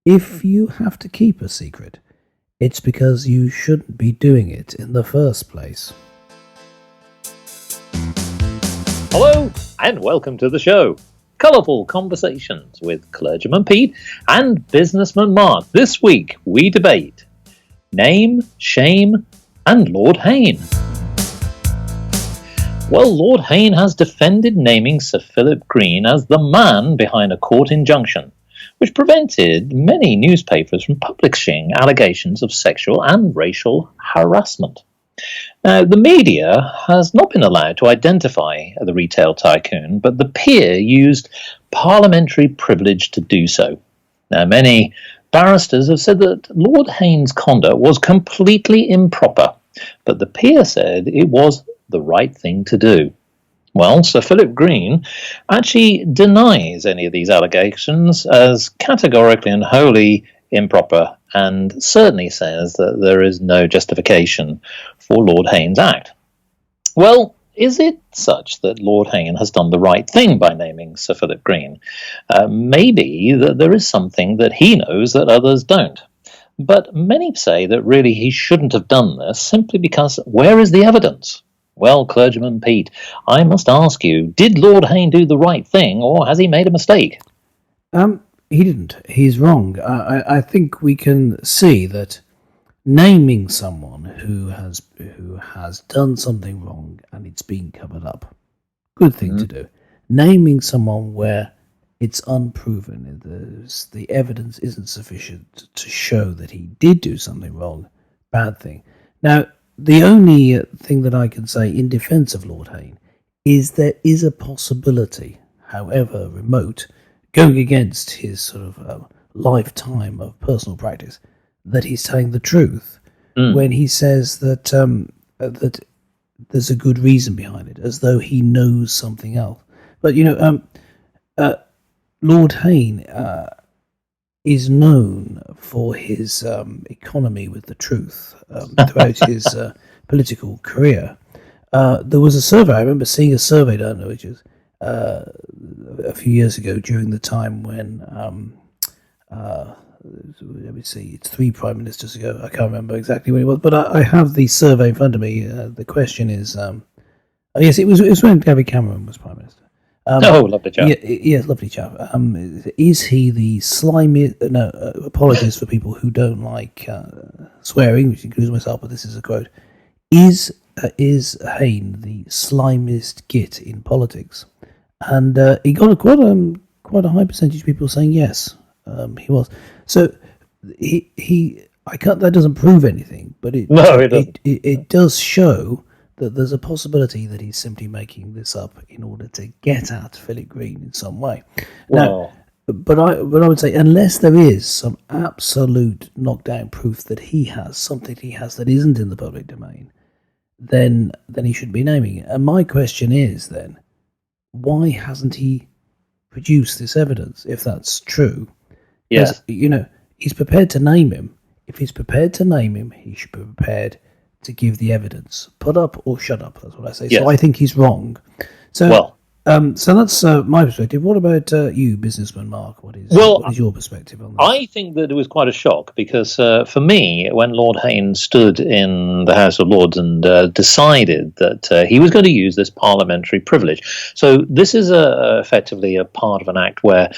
If you have to keep a secret, it's because you shouldn't be doing it in the first place. Hello, and welcome to the show. Colourful conversations with Clergyman Pete and Businessman Mark. This week we debate name, shame, and Lord Hain. Well, Lord Hain has defended naming Sir Philip Green as the man behind a court injunction, which prevented many newspapers from publishing allegations of sexual and racial harassment. Now, the media has not been allowed to identify the retail tycoon, but the peer used parliamentary privilege to do so. Now, many barristers have said that Lord Hain's conduct was completely improper, but the peer said it was the right thing to do. Well, Sir Philip Green actually denies any of these allegations as categorically and wholly improper, and certainly says that there is no justification for Lord Hain's act. Well, is it such that Lord Hain has done the right thing by naming Sir Philip Green? Maybe that there is something that he knows that others don't. But many say that really he shouldn't have done this simply because where is the evidence? Well, Clergyman Pete, I must ask you, did Lord Hain do the right thing, or has he made a mistake? He didn't. He's wrong. I think we can see that naming someone who has done something wrong and it's been covered up, good thing to do. Naming someone where it's unproven, the evidence isn't sufficient to show that he did do something wrong, bad thing. Now, the only thing that I can say in defence of Lord Hain is there is a possibility, however remote, going against his sort of lifetime of personal practice, that he's telling the truth when he says that that there's a good reason behind it, as though he knows something else. But Lord Hain is known for his economy with the truth throughout his political career. There was a survey, I remember seeing a survey done, which is a few years ago during the time when, let me see, it's 3 prime ministers ago, I can't remember exactly when it was, but I have the survey in front of me. The question is, yes, it was when David Cameron was prime minister. Lovely chap. Yes, lovely chap. Is he the slimy? No, apologies for people who don't like swearing, which includes myself, but this is a quote. Is Hain the slimiest git in politics? And he got quite a high percentage of people saying yes, he was. So I can't. That doesn't prove anything, but it does show that there's a possibility that he's simply making this up in order to get at Philip Green in some way. Now, but I would say, unless there is some absolute knockdown proof that he has something that isn't in the public domain, then he shouldn't be naming it. And my question is then, why hasn't he produced this evidence, if that's true? Yes. He's prepared to name him. If he's prepared to name him, he should be prepared to give the evidence. Put up or shut up, that's what I say. Yes. So I think he's wrong. So that's my perspective. What about you, businessman Mark? What is your perspective on this? I think that it was quite a shock because for me, when Lord Hain stood in the House of Lords and decided that he was going to use this parliamentary privilege. So this is effectively a part of an act where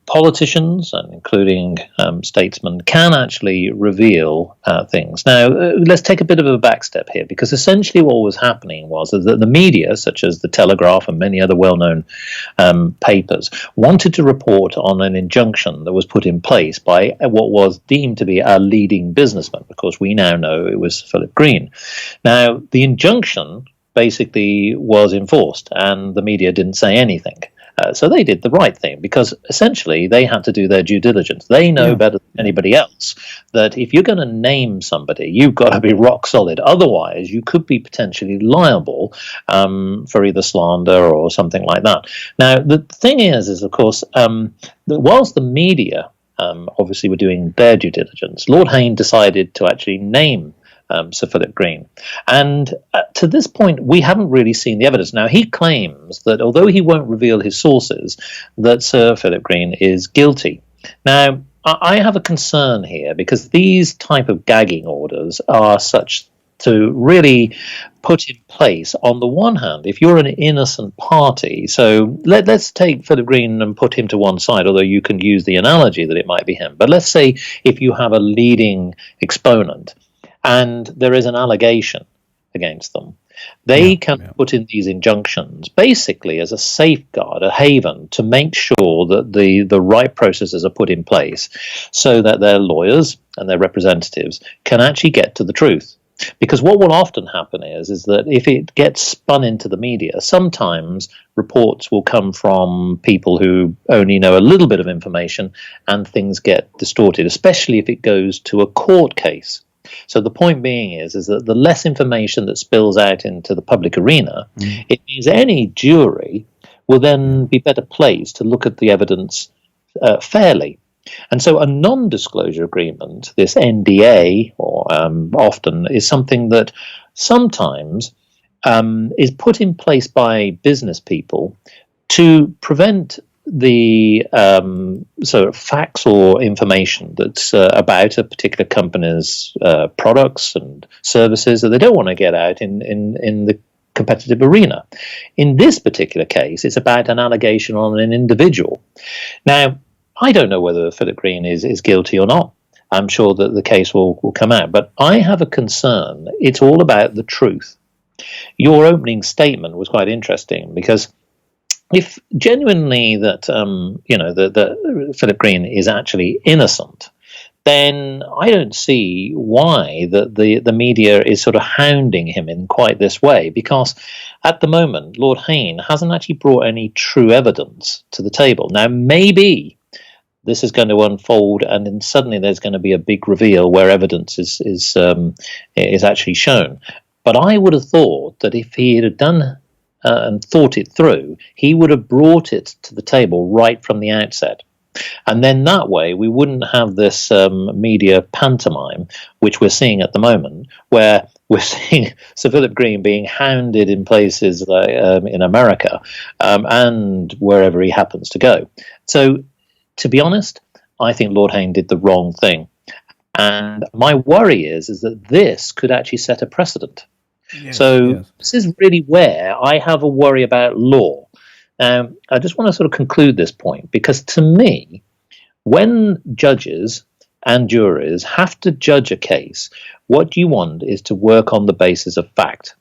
politicians, and including statesmen, can actually reveal things. Now, let's take a bit of a backstep here, because essentially what was happening was that the media, such as the Telegraph and many other well-known papers, wanted to report on an injunction that was put in place by what was deemed to be a leading businessman, because we now know it was Philip Green. Now, the injunction basically was enforced, and the media didn't say anything. So they did the right thing, because essentially they had to do their due diligence. They know better than anybody else that if you're going to name somebody, you've got to be rock solid. Otherwise, you could be potentially liable for either slander or something like that. Now, the thing is of course, that whilst the media obviously were doing their due diligence, Lord Hain decided to actually name Sir Philip Green. And to this point, we haven't really seen the evidence. Now, he claims that although he won't reveal his sources, that Sir Philip Green is guilty. Now, I have a concern here because these type of gagging orders are such to really put in place. On the one hand, if you're an innocent party, so let's take Philip Green and put him to one side, although you can use the analogy that it might be him. But let's say if you have a leading exponent and there is an allegation against them, they can put in these injunctions basically as a safeguard, a haven, to make sure that the right processes are put in place so that their lawyers and their representatives can actually get to the truth. Because what will often happen is that if it gets spun into the media, sometimes reports will come from people who only know a little bit of information and things get distorted, especially if it goes to a court case. So the point being is that the less information that spills out into the public arena, it means any jury will then be better placed to look at the evidence fairly. And so a non-disclosure agreement, this NDA, or often, is something that sometimes is put in place by business people to prevent the sort of facts or information that's about a particular company's products and services that they don't want to get out in the competitive arena. In this particular case, it's about an allegation on an individual. Now, I don't know whether Philip Green is guilty or not. I'm sure that the case will come out. But I have a concern. It's all about the truth. Your opening statement was quite interesting because if genuinely that that Philip Green is actually innocent, then I don't see why the media is sort of hounding him in quite this way, because at the moment Lord Hain hasn't actually brought any true evidence to the table. Now maybe this is going to unfold, and then suddenly there's going to be a big reveal where evidence is actually shown. But I would have thought that if he had done and thought it through, he would have brought it to the table right from the outset. And then that way we wouldn't have this media pantomime, which we're seeing at the moment, where we're seeing Sir Philip Green being hounded in places like, in America and wherever he happens to go. So, to be honest, I think Lord Hain did the wrong thing. And my worry is that this could actually set a precedent. Yes. This is really where I have a worry about law. I just want to sort of conclude this point, because to me, when judges and juries have to judge a case, what you want is to work on the basis of fact.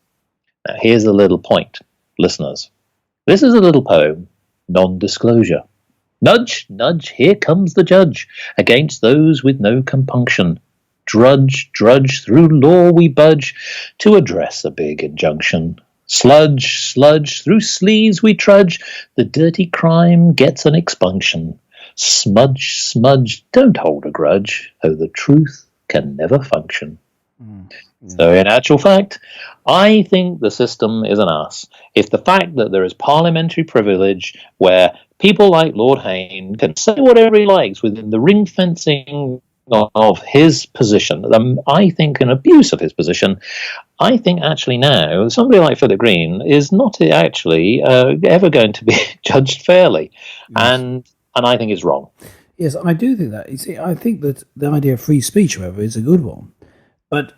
Now, here's a little point, listeners. This is a little poem, non-disclosure. Nudge, nudge, here comes the judge, against those with no compunction. Drudge, drudge, through law we budge, to address a big injunction. Sludge, sludge, through sleaze we trudge, the dirty crime gets an expunction. Smudge, smudge, don't hold a grudge, oh, the truth can never function. So in actual fact, I think the system is an ass. It's the fact that there is parliamentary privilege where people like Lord Hain can say whatever he likes within the ring fencing of his position. I think an abuse of his position. I think actually now somebody like Philip Green is not actually ever going to be judged fairly, and I think it's wrong. Yes, I do think that. You see, I think that the idea of free speech, however, is a good one, but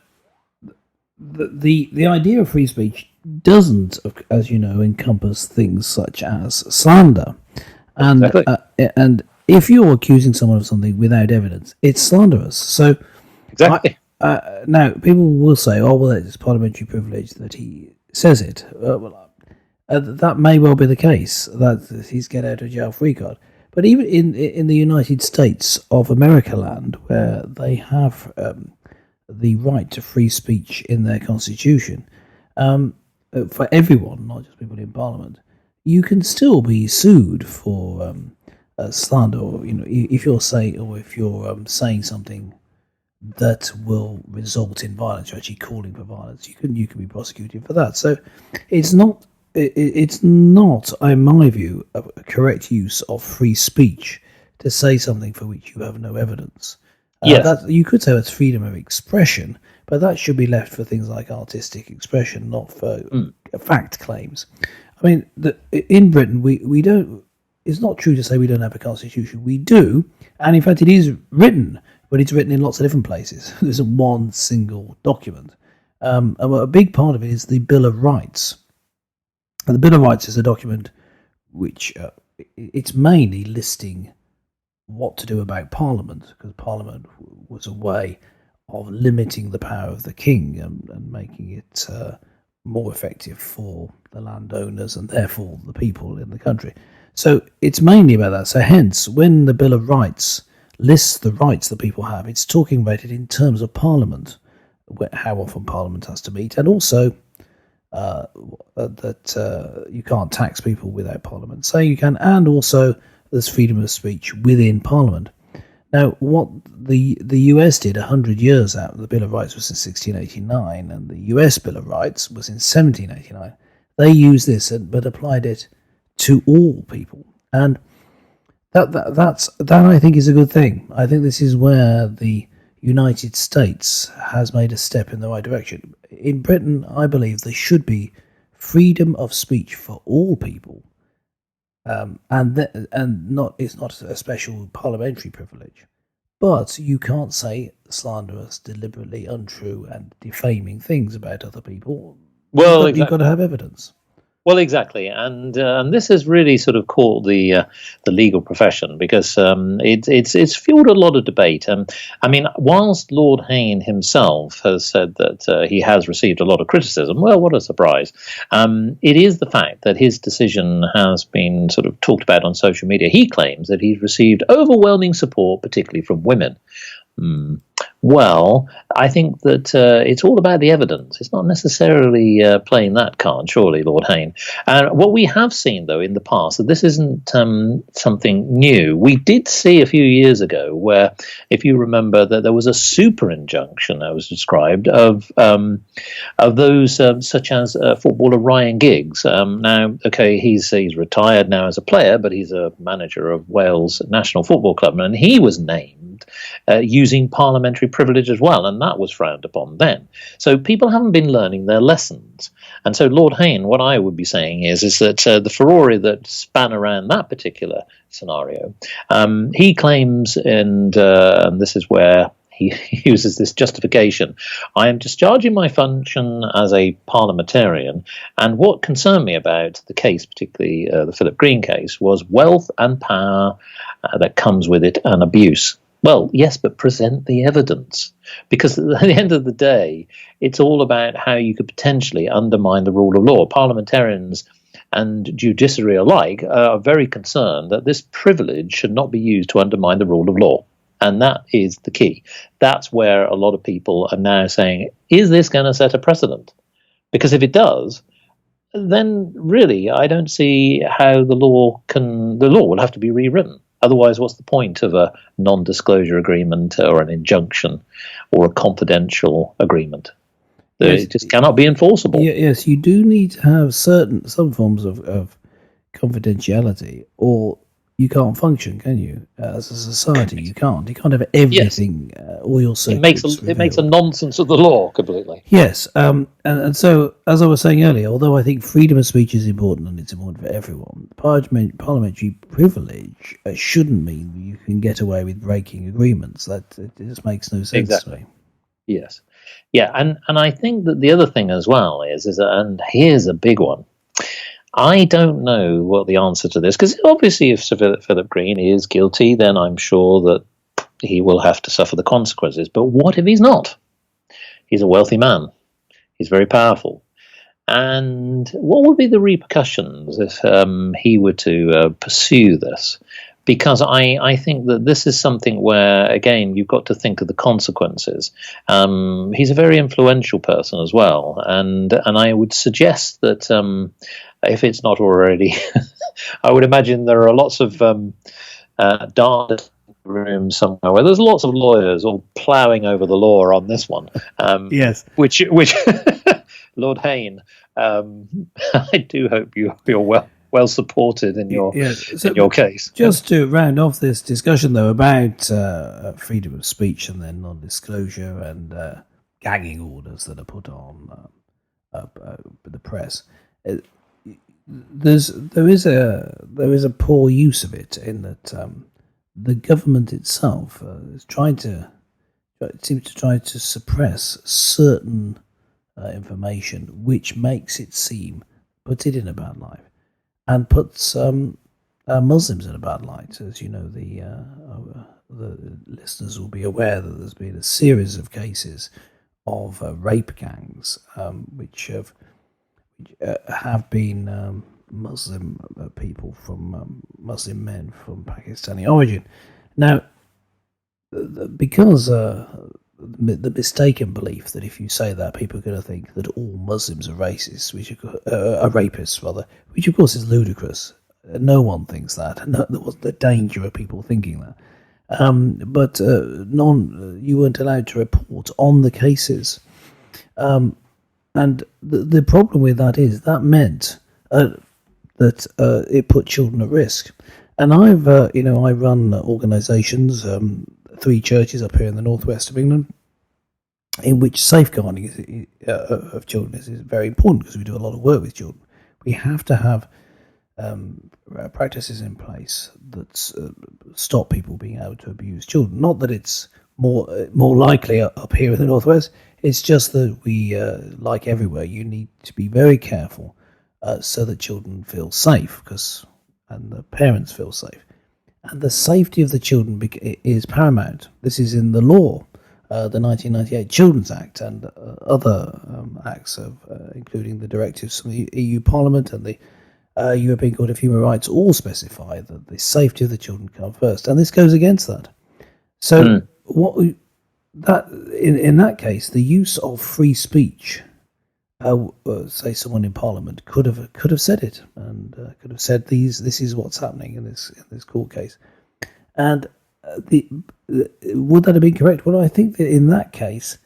the idea of free speech doesn't, as you know, encompass things such as slander, and exactly. And if you're accusing someone of something without evidence, it's slanderous. So, exactly. Now people will say, "Oh, well, it's parliamentary privilege that he says it." That may well be the case, that he's get out of jail free card. But even in the United States of America land, where they have the right to free speech in their constitution, for everyone, not just people in Parliament, you can still be sued for slander, or if you're saying something that will result in violence, you're actually calling for violence, you can be prosecuted for that. So it's not, in my view, a correct use of free speech to say something for which you have no evidence. You could say that's freedom of expression, but that should be left for things like artistic expression, not for fact claims. I mean, in Britain, we don't it's not true to say we don't have a constitution. We do, and in fact, it is written, but it's written in lots of different places. There isn't one single document. And a big part of it is the Bill of Rights. And the Bill of Rights is a document which it's mainly listing what to do about Parliament, because Parliament was a way of limiting the power of the king and making it more effective for the landowners and therefore the people in the country. So it's mainly about that. So hence, when the Bill of Rights lists the rights that people have, it's talking about it in terms of Parliament, how often Parliament has to meet, and also that you can't tax people without Parliament. So you can, and also there's freedom of speech within Parliament. Now, what the US did 100 years out, the Bill of Rights was in 1689, and the US Bill of Rights was in 1789. They used this, but applied it to all people, and that I think is a good thing. I think this is where the United States has made a step in the right direction. In Britain, I believe there should be freedom of speech for all people, and not it's not a special parliamentary privilege, but you can't say slanderous, deliberately untrue, and defaming things about other people. Well, You've got to have evidence. Well, exactly, and this has really sort of caught the legal profession, because it's fueled a lot of debate. I mean, whilst Lord Hain himself has said that he has received a lot of criticism, well, what a surprise! It is the fact that his decision has been sort of talked about on social media. He claims that he's received overwhelming support, particularly from women. Well, I think that it's all about the evidence. It's not necessarily playing that card, surely, Lord Hain. And what we have seen, though, in the past, that this isn't something new. We did see a few years ago where, if you remember, that there was a super injunction that was described of those such as footballer Ryan Giggs. Now, okay, he's retired now as a player, but he's a manager of Wales National Football Club, and he was named using parliamentary privilege as well, and that was frowned upon then. So people haven't been learning their lessons. And so Lord Hain, what I would be saying is that the furore that span around that particular scenario, he claims, and this is where he uses this justification: I am discharging my function as a parliamentarian, and what concerned me about the case, particularly the Philip Green case, was wealth and power that comes with it, and abuse. Well, yes, but present the evidence. Because at the end of the day, it's all about how you could potentially undermine the rule of law. Parliamentarians and judiciary alike are very concerned that this privilege should not be used to undermine the rule of law. And that is the key. That's where a lot of people are now saying, is this going to set a precedent? Because if it does, then really I don't see how the law will have to be rewritten. Otherwise, what's the point of a non-disclosure agreement or an injunction or a confidential agreement? It just cannot be enforceable. Yes, you do need to have some forms of confidentiality, or you can't function, can you? As a society, you can't. You can't have everything, all your secrets. It makes a nonsense of the law completely. Yes, and so, as I was saying earlier, although I think freedom of speech is important and it's important for everyone, parliamentary privilege shouldn't mean you can get away with breaking agreements. It just makes no sense to me. Yes. Yeah, and I think that the other thing as well is and here's a big one. I don't know what the answer to this, because obviously if Sir Philip Green is guilty, then I'm sure that he will have to suffer the consequences. But what if he's not? He's a wealthy man. He's very powerful. And what would be the repercussions if he were to pursue this? Because I think that this is something where, again, you've got to think of the consequences. He's a very influential person as well. And I would suggest that if it's not already, I would imagine there are lots of dark rooms somewhere where there's lots of lawyers all ploughing over the law on this one. Yes. Which Lord Hain, I do hope you're well supported in your case. Just to round off this discussion, though, about freedom of speech and then non-disclosure and gagging orders that are put on the press, there is a poor use of it in that the government itself is seems to try to suppress certain information, which makes it puts it in a bad light, and puts Muslims in a bad light. As you know, the listeners will be aware that there's been a series of cases of rape gangs, which have been Muslim people from Muslim men from Pakistani origin. Now, because the mistaken belief that if you say that, people are going to think that all Muslims are racists, are rapists, rather, which of course is ludicrous. No one thinks that. No, there was the danger of people thinking that. But you weren't allowed to report on the cases. And the problem with that is that meant that it put children at risk. And I run organisations, 3 churches up here in the northwest of England, in which safeguarding of children is very important, because we do a lot of work with children. We have to have practices in place that stop people being able to abuse children. Not that it's more likely up here in the northwest. It's just that we, like everywhere, you need to be very careful so that children feel safe, and the parents feel safe. And the safety of the children is paramount. This is in the law, the 1998 Children's Act, and other acts, including the directives from the EU Parliament and the European Court of Human Rights, all specify that the safety of the children come first, and this goes against that. So, in that case, the use of free speech, say someone in Parliament could have said it, and could have said this is what's happening in this court case, and would that have been correct? Well, I think that in that case,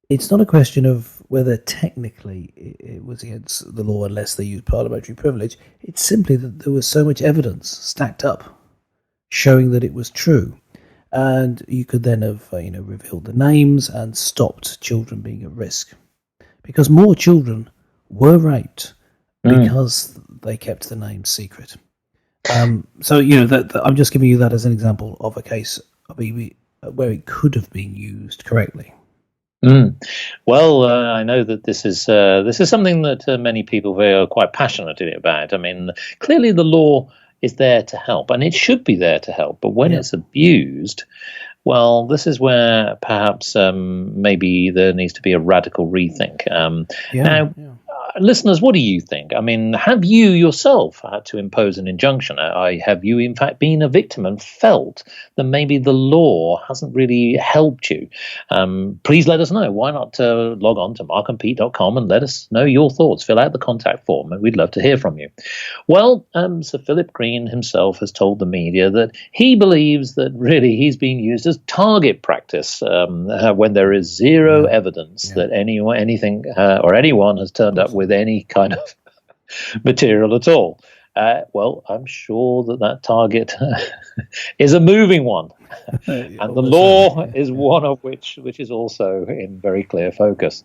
it's not a question of whether technically it was against the law unless they used parliamentary privilege. It's simply that there was so much evidence stacked up showing that it was true, and you could then have revealed the names and stopped children being at risk, because more children were raped because they kept the names secret. So I'm just giving you that as an example of a case where it could have been used correctly. Well, I know that this is something that many people are quite passionate about. I mean, clearly the law is there to help, and it should be there to help. But when it's abused, well, this is where perhaps maybe there needs to be a radical rethink. Listeners, what do you think? I mean, have you yourself had to impose an injunction? Have you, in fact, been a victim and felt that maybe the law hasn't really helped you? Please let us know. Why not log on to markandpete.com and let us know your thoughts. Fill out the contact form, and we'd love to hear from you. Well, Sir Philip Green himself has told the media that he believes that really he's being used as target practice when there is zero evidence that anything or anyone has turned up with any kind of material at all. Well, I'm sure that target is a moving one, and the law is one of which is also in very clear focus.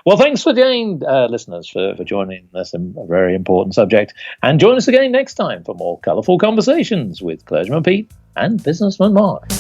Well, thanks again, listeners, for joining us in a very important subject, and join us again next time for more colourful conversations with Clergyman Pete and Businessman Mark.